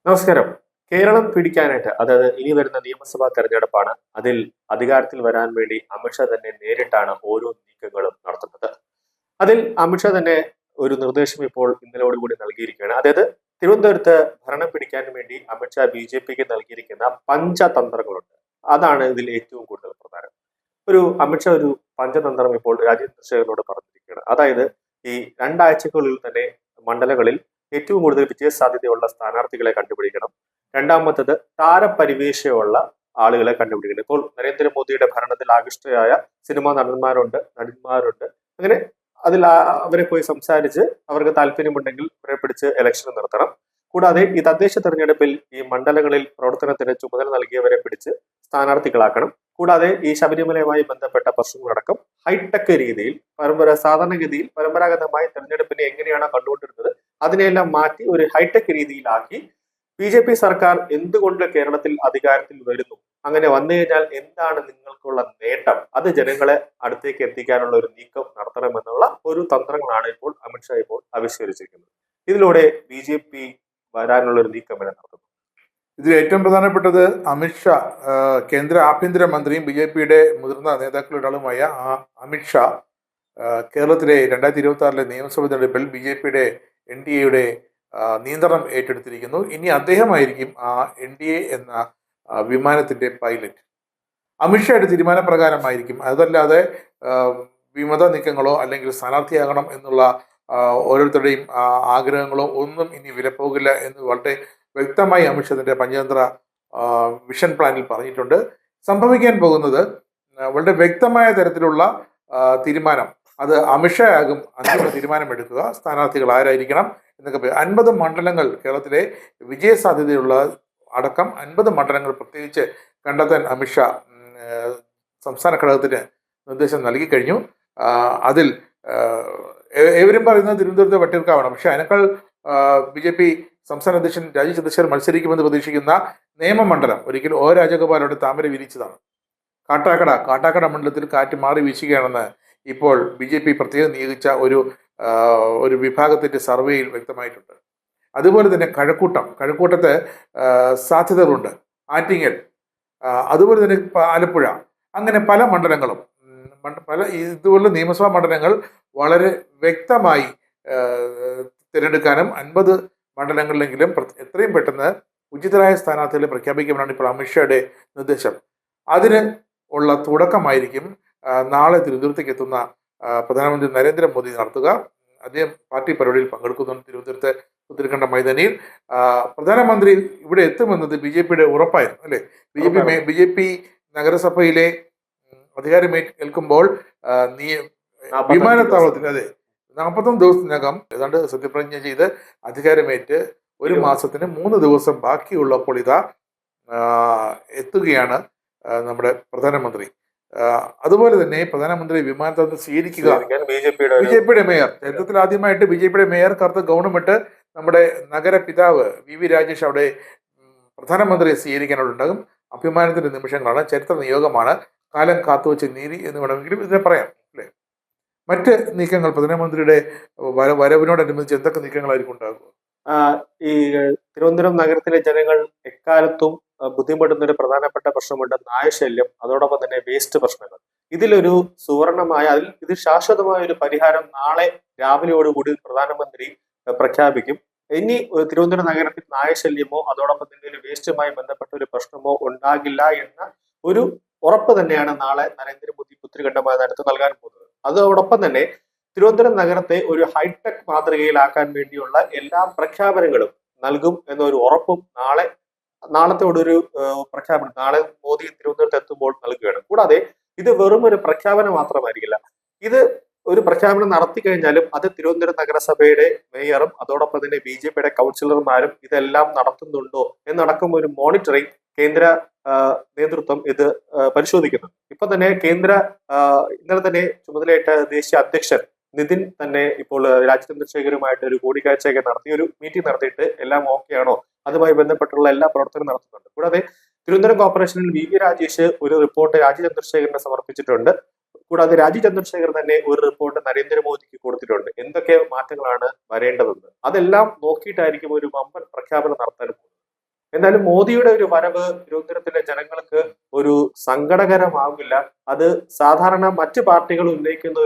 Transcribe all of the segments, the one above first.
നമസ്കാരം. കേരളം പിടിക്കാനായിട്ട് അതായത് ഇനി വരുന്ന നിയമസഭാ തെരഞ്ഞെടുപ്പാണ്. അതിൽ അധികാരത്തിൽ വരാൻ വേണ്ടി അമിത്ഷാ തന്നെ നേരിട്ടാണ് ഓരോ നീക്കങ്ങളും നടത്തുന്നത്. അതിൽ അമിത്ഷാ തന്നെ ഒരു നിർദ്ദേശം ഇപ്പോൾ ഇന്നലോടുകൂടി നൽകിയിരിക്കുകയാണ്. അതായത് തിരുവനന്തപുരത്ത് ഭരണം പിടിക്കാൻ വേണ്ടി അമിത്ഷാ ബിജെപിക്ക് നൽകിയിരിക്കുന്ന പഞ്ചതന്ത്രങ്ങളുണ്ട്. അതാണ് ഇതിൽ ഏറ്റവും കൂടുതൽ പ്രധാനം. അമിത്ഷാ ഒരു പഞ്ചതന്ത്രം ഇപ്പോൾ രാജീവ് ചന്ദ്രശേഖരനോട് പറഞ്ഞിരിക്കുകയാണ്. അതായത് ഈ രണ്ടാഴ്ചക്കുള്ളിൽ തന്നെ മണ്ഡലങ്ങളിൽ ഏറ്റവും കൂടുതൽ വിജയ സാധ്യതയുള്ള സ്ഥാനാർത്ഥികളെ കണ്ടുപിടിക്കണം. രണ്ടാമത്തത് താരപരിവേഷമുള്ള ആളുകളെ കണ്ടുപിടിക്കണം. ഇപ്പോൾ നരേന്ദ്രമോദിയുടെ ഭരണത്തിൽ ആകൃഷ്ടരായ സിനിമാ നടിമാരുണ്ട്. അങ്ങനെ അവരെ പോയി സംസാരിച്ച് അവർക്ക് താല്പര്യമുണ്ടെങ്കിൽ അവരെ പിടിച്ച് ഇലക്ഷൻ നിർത്തണം. കൂടാതെ ഈ തദ്ദേശ തെരഞ്ഞെടുപ്പിൽ ഈ മണ്ഡലങ്ങളിൽ പ്രവർത്തനത്തിന് ചുമതല നൽകിയവരെ പിടിച്ച് സ്ഥാനാർത്ഥികളാക്കണം. കൂടാതെ ഈ ശബരിമലയുമായി ബന്ധപ്പെട്ട പ്രശ്നങ്ങളടക്കം ഹൈടെക് രീതിയിൽ സാധാരണഗതിയിൽ പരമ്പരാഗതമായി തെരഞ്ഞെടുപ്പിനെ എങ്ങനെയാണോ കണ്ടുകൊണ്ടിരുന്നത് അതിനെയെല്ലാം മാറ്റി ഒരു ഹൈടെക് രീതിയിലാക്കി ബി സർക്കാർ എന്തുകൊണ്ട് കേരളത്തിൽ അധികാരത്തിൽ വരുന്നു, അങ്ങനെ വന്നു കഴിഞ്ഞാൽ എന്താണ് നിങ്ങൾക്കുള്ള നേട്ടം, അത് ജനങ്ങളെ അടുത്തേക്ക് എത്തിക്കാനുള്ള ഒരു നീക്കം നടത്തണമെന്നുള്ള ഒരു തന്ത്രങ്ങളാണ് ഇപ്പോൾ അമിത്ഷാ ആവിഷ്കരിച്ചിരിക്കുന്നത്. ഇതിലൂടെ ബി വരാനുള്ള ഒരു നീക്കം വരെ നടത്തുന്നു. ഇതിൽ ഏറ്റവും പ്രധാനപ്പെട്ടത് അമിത്ഷാ കേന്ദ്ര ആഭ്യന്തരമന്ത്രിയും ബി.ജെ.പിയുടെ മുതിർന്ന നേതാക്കളിലൊരാളുമായ അമിത്ഷാ കേരളത്തിലെ 2026 നിയമസഭാ തെരഞ്ഞെടുപ്പിൽ ബി.ജെ.പിയുടെ NDA-യുടെ നിയന്ത്രണം ഏറ്റെടുത്തിരിക്കുന്നു. ഇനി അദ്ദേഹമായിരിക്കും ആ NDA എന്ന വിമാനത്തിന്റെ പൈലറ്റ്. അമിത്ഷായുടെ തീരുമാനപ്രകാരമായിരിക്കും. അതല്ലാതെ വിമത നീക്കങ്ങളോ അല്ലെങ്കിൽ സ്ഥാനാർത്ഥിയാകണം എന്നുള്ള ഓരോരുത്തരുടെയും ആഗ്രഹങ്ങളോ ഒന്നും ഇനി വിലപ്പോകില്ല എന്ന് വളരെ വ്യക്തമായി അമിത്ഷാ തന്റെ പഞ്ചതന്ത്ര വിഷൻ പ്ലാനിൽ പറഞ്ഞിട്ടുണ്ട്. സംഭവിക്കാൻ പോകുന്നത് വളരെ വ്യക്തമായ തരത്തിലുള്ള തീരുമാനം, അത് അമിത്ഷാ ആകും അന്തിമ തീരുമാനമെടുക്കുക. സ്ഥാനാർത്ഥികൾ ആരായിരിക്കണം എന്നൊക്കെ 50 മണ്ഡലങ്ങൾ കേരളത്തിലെ വിജയസാധ്യതയുള്ള അടക്കം 50 മണ്ഡലങ്ങൾ പ്രത്യേകിച്ച് കണ്ടെത്താൻ അമിത്ഷാ സംസ്ഥാന ഘടകത്തിന് നിർദ്ദേശം നൽകി കഴിഞ്ഞു. അതിൽ ഏവരും പറയുന്നത് തിരുവനന്തപുരത്തെ വട്ടിയൂർക്കാവാണ്. പക്ഷെ അതിനേക്കാൾ ബി.ജെ.പി സംസ്ഥാന അധ്യക്ഷൻ രാജീവ് ചന്ദ്രശേഖർ മത്സരിക്കുമെന്ന് പ്രതീക്ഷിക്കുന്ന നിയമമണ്ഡലം ഒരിക്കലും രാജഗോപാലോടെ താമര വിരിച്ചതാണ്. കാട്ടാക്കട മണ്ഡലത്തിൽ കാറ്റ് മാറി വീശുകയാണെന്ന് ഇപ്പോൾ ബി.ജെ.പി പ്രത്യേകം നിയോഗിച്ച ഒരു വിഭാഗത്തിന്റെ സർവേയിൽ വ്യക്തമായിട്ടുണ്ട്. അതുപോലെ തന്നെ കഴക്കൂട്ടത്ത് സാധ്യതകളുണ്ട്. ആറ്റിങ്ങൽ, അതുപോലെ തന്നെ ആലപ്പുഴ, അങ്ങനെ പല മണ്ഡലങ്ങളും ഇതുപോലുള്ള നിയമസഭാ മണ്ഡലങ്ങൾ വളരെ വ്യക്തമായി തിരഞ്ഞെടുക്കാനും 50 മണ്ഡലങ്ങളിലെങ്കിലും എത്രയും പെട്ടെന്ന് ഉചിതരായ സ്ഥാനാർത്ഥികളെ പ്രഖ്യാപിക്കാനാണ് ഇപ്പോൾ അമിത്ഷായുടെ നിർദ്ദേശം. അതിന് ഉള്ള തുടക്കമായിരിക്കും നാളെ തിരുവനന്തപുരത്തേക്ക് എത്തുന്ന പ്രധാനമന്ത്രി നരേന്ദ്രമോദി നടത്തുക. അദ്ദേഹം പാർട്ടി പരിപാടിയിൽ പങ്കെടുക്കുന്നുണ്ട് തിരുവനന്തപുരത്തെ ഉത്തരഖണ്ഡ മൈതാനിയിൽ. പ്രധാനമന്ത്രി ഇവിടെ എത്തുമെന്നത് ബി.ജെ.പിയുടെ ഉറപ്പായിരുന്നു, അല്ലെ? ബി.ജെ.പി നഗരസഭയിലെ അധികാരമേൽക്കുമ്പോൾ വിമാനത്താവളത്തിൽ 41 ദിവസത്തിനകം ഏതാണ്ട് സത്യപ്രതിജ്ഞ ചെയ്ത് അധികാരമേറ്റ് 1 മാസത്തിന് 3 ദിവസം ബാക്കിയുള്ളപ്പോൾ എത്തുകയാണ് നമ്മുടെ പ്രധാനമന്ത്രി. അതുപോലെ തന്നെ പ്രധാനമന്ത്രി വിമാനത്താവളത്തിൽ സ്വീകരിക്കുക ബി.ജെ.പിയുടെ മേയർ. ചരിത്രത്തിൽ ആദ്യമായിട്ട് ബി.ജെ.പിയുടെ മേയർ കറുത്ത ഗൗണമിട്ട് നമ്മുടെ നഗരപിതാവ് വി രാജേഷ് അവിടെ പ്രധാനമന്ത്രിയെ സ്വീകരിക്കാനുണ്ടാകും. അഭിമാനത്തിന്റെ നിമിഷങ്ങളാണ്, ചരിത്ര നിയോഗമാണ്, കാലം കാത്തുവെച്ച നീതി എന്ന് വേണമെങ്കിലും ഇതിനെ പറയാം, അല്ലേ? മറ്റ് നീക്കങ്ങൾ പ്രധാനമന്ത്രിയുടെ വരവിനോടനുബന്ധിച്ച് എന്തൊക്കെ നീക്കങ്ങളായിരിക്കും ഉണ്ടാകുക? ഈ തിരുവനന്തപുരം നഗരത്തിലെ ജനങ്ങൾ എക്കാലത്തും ബുദ്ധിമുട്ടുന്ന ഒരു പ്രധാനപ്പെട്ട പ്രശ്നമുണ്ട്, നായശല്യം. അതോടൊപ്പം തന്നെ വേസ്റ്റ് പ്രശ്നങ്ങൾ. ഇതിലൊരു ഇത് ശാശ്വതമായ ഒരു പരിഹാരം നാളെ രാവിലെയോടുകൂടി പ്രധാനമന്ത്രി പ്രഖ്യാപിക്കും. ഇനി തിരുവനന്തപുരം നഗരത്തിൽ നായശല്യമോ അതോടൊപ്പം തന്നെ ഒരു വേസ്റ്റുമായി ബന്ധപ്പെട്ട ഒരു പ്രശ്നമോ ഉണ്ടാകില്ല എന്ന ഒരു ഉറപ്പ് തന്നെയാണ് നാളെ നരേന്ദ്രമോദി ഉത്തരഖണ്ഡ മൈതാനത്ത് നൽകാൻ പോകുന്നത്. അതോടൊപ്പം തന്നെ തിരുവനന്തപുരം നഗരത്തെ ഒരു ഹൈടെക് മാതൃകയിലാക്കാൻ വേണ്ടിയുള്ള എല്ലാ പ്രഖ്യാപനങ്ങളും നൽകും എന്നൊരു ഉറപ്പും നാളത്തോടൊരു പ്രഖ്യാപനം നാളെ മോദി തിരുവനന്തപുരത്ത് എത്തുമ്പോൾ നൽകുകയാണ്. കൂടാതെ ഇത് വെറും ഒരു പ്രഖ്യാപനം മാത്രമായിരിക്കില്ല. ഇത് ഒരു പ്രഖ്യാപനം നടത്തി കഴിഞ്ഞാലും അത് തിരുവനന്തപുരം നഗരസഭയുടെ മേയറും അതോടൊപ്പം തന്നെ ബി.ജെ.പിയുടെ കൗൺസിലർമാരും ഇതെല്ലാം നടത്തുന്നുണ്ടോ എന്നടക്കം ഒരു മോണിറ്ററിംഗ് കേന്ദ്ര നേതൃത്വം ഇത് പരിശോധിക്കുന്നു. ഇപ്പൊ തന്നെ ഇന്നലെ തന്നെ ചുമതലയേറ്റ ദേശീയ അധ്യക്ഷൻ നിതിൻ തന്നെ ഇപ്പോൾ രാജീവ് ചന്ദ്രശേഖരുമായിട്ട് ഒരു കൂടിക്കാഴ്ചയൊക്കെ നടത്തി, ഒരു മീറ്റിംഗ് നടത്തിയിട്ട് എല്ലാം ഓക്കെ ആണോ, അതുമായി ബന്ധപ്പെട്ടുള്ള എല്ലാ പ്രവർത്തനവും നടത്തുന്നുണ്ട്. കൂടാതെ തിരുവനന്തപുരം കോർപ്പറേഷനിൽ വി രാജേഷ് ഒരു റിപ്പോർട്ട് രാജീവ് ചന്ദ്രശേഖരനെ സമർപ്പിച്ചിട്ടുണ്ട്. കൂടാതെ രാജീവ് ചന്ദ്രശേഖർ തന്നെ ഒരു റിപ്പോർട്ട് നരേന്ദ്രമോദിക്ക് കൊടുത്തിട്ടുണ്ട്, എന്തൊക്കെ മാറ്റങ്ങളാണ് വരേണ്ടതെന്ന്. അതെല്ലാം നോക്കിയിട്ടായിരിക്കും ഒരു വമ്പൻ പ്രഖ്യാപനം നടത്താൻ പോകുന്നത്. എന്നാലും മോദിയുടെ ഒരു വരവ് തിരുവനന്തപുരത്തിലെ ജനങ്ങൾക്ക് ഒരു സങ്കടകരമാവില്ല. അത് സാധാരണ മറ്റ് പാർട്ടികൾ ഉന്നയിക്കുന്ന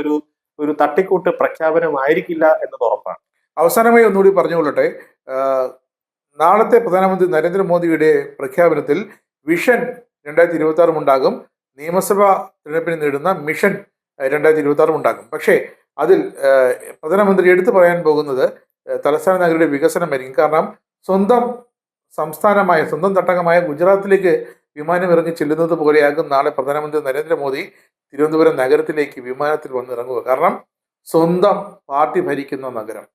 ഒരു തട്ടിക്കൂട്ട് പ്രഖ്യാപനമായിരിക്കില്ല എന്നത് ഉറപ്പാണ്. അവസാനമായി ഒന്നുകൂടി പറഞ്ഞുകൊള്ളട്ടെ. നാളത്തെ പ്രധാനമന്ത്രി നരേന്ദ്രമോദിയുടെ പ്രഖ്യാപനത്തിൽ വിഷൻ 2026 ഉണ്ടാകും. നിയമസഭാ തിരഞ്ഞെടുപ്പിന് നേടുന്ന മിഷൻ 2026 ഉണ്ടാകും. പക്ഷേ അതിൽ പ്രധാനമന്ത്രി എടുത്തു പറയാൻ പോകുന്നത് തലസ്ഥാന നഗരിയുടെ വികസനമായിരിക്കും. കാരണം സ്വന്തം സംസ്ഥാനമായ സ്വന്തം തട്ടകമായ ഗുജറാത്തിലേക്ക് വിമാനം ഇറങ്ങി ചെല്ലുന്നത് പോലെയാകും നാളെ പ്രധാനമന്ത്രി നരേന്ദ്രമോദി തിരുവനന്തപുരം നഗരത്തിലേക്ക് വിമാനത്തിൽ വന്നിറങ്ങുക. കാരണം സ്വന്തം പാർട്ടി ഭരിക്കുന്ന നഗരം,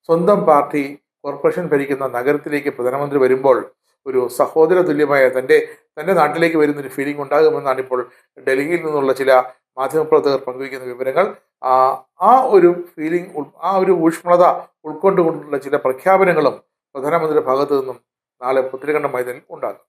സ്വന്തം പാർട്ടി കോർപ്പറേഷൻ ഭരിക്കുന്ന നഗരത്തിലേക്ക് പ്രധാനമന്ത്രി വരുമ്പോൾ ഒരു സഹോദര തുല്യമായ തൻ്റെ നാട്ടിലേക്ക് വരുന്നൊരു ഫീലിംഗ് ഉണ്ടാകുമെന്നാണ് ഇപ്പോൾ ഡൽഹിയിൽ നിന്നുള്ള ചില മാധ്യമപ്രവർത്തകർ പങ്കുവയ്ക്കുന്ന വിവരങ്ങൾ. ആ ഒരു ഫീലിംഗ്, ആ ഒരു ഊഷ്മളത ഉൾക്കൊണ്ടുകൊണ്ടുള്ള ചില പ്രഖ്യാപനങ്ങളും പ്രധാനമന്ത്രിയുടെ ഭാഗത്തു നിന്നും നാളെ പുത്തരിക്കണ്ടം മൈതാനിൽ ഉണ്ടാകും.